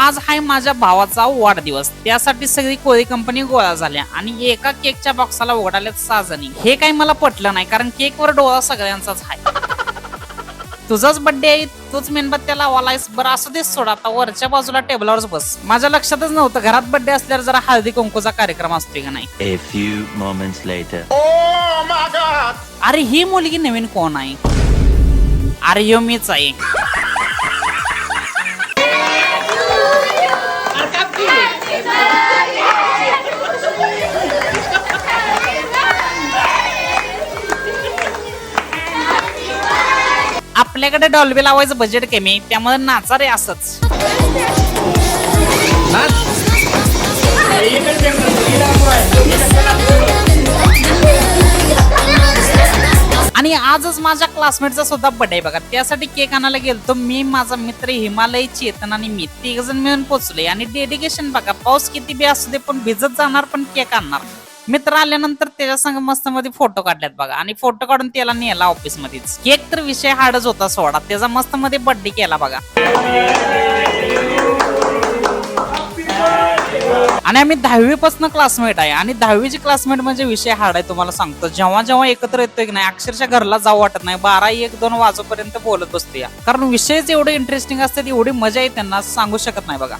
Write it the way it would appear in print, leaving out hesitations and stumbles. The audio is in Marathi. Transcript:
आज आहे माझ्या भावाचा वाढदिवस, त्यासाठी सगळी कोळी कंपनी गोळा झाल्या आणि एका केकच्या बॉक्साला उघडाल्यात 6 जणी. हे काही मला पटलं नाही, कारण केकवर डोळा सगळ्यांचाच आहे. तुझाच बर्थडे आहे, तूच मेणबत्त्या लावालायस. बरं असू देच, सोडा आता वरच्या बाजूला टेबलावरच बस. माझ्या लक्षातच नव्हतं घरात बर्थडे असल्यावर जरा हळदी कुंकूचा कार्यक्रम असतोय का नाही. A few moments later. अरे ही मुलगी नवीन कोण आहे? अरे यो मीच आहे. आपल्याकडे डॉल्बी लावायचं बजेट कमी आहे, त्यामुळे नाचा रे असंच. आणि आजच माझ्या क्लासमेटचा सुद्धा बर्थडे बघा. त्यासाठी केक आणायला गेलतो मी, माझा मित्र हिमालय, चेतन आणि मी 3 जण मिळून पोहोचले. आणि डेडिकेशन बघा, पाऊस किती बी असू दे पण भिजत जाणार, पण केक आणणार. मित्र आल्यानंतर त्याच्या संग मस्त मध्ये फोटो काढल्यात बघा, आणि फोटो काढून त्याला नेला ऑफिस मध्येच. केक तर विषय हार्डच होता सोडा, त्याचा मस्त मध्ये बर्थडे केला बघा. आणि आम्ही 10वी पासून क्लासमेट आहे, आणि 10वीची क्लासमेट म्हणजे विषय हार्ड आहे. तुम्हाला सांगतो, जेव्हा जेव्हा एकत्र येतोय की नाही, अक्षरशः घरला जाऊ वाटत नाही. 12, 1, 2 वाजोपर्यंत बोलत बसतो या, कारण विषयच एवढे इंटरेस्टिंग असतात, एवढी मजा आहे त्यांना सांगू शकत नाही बघा.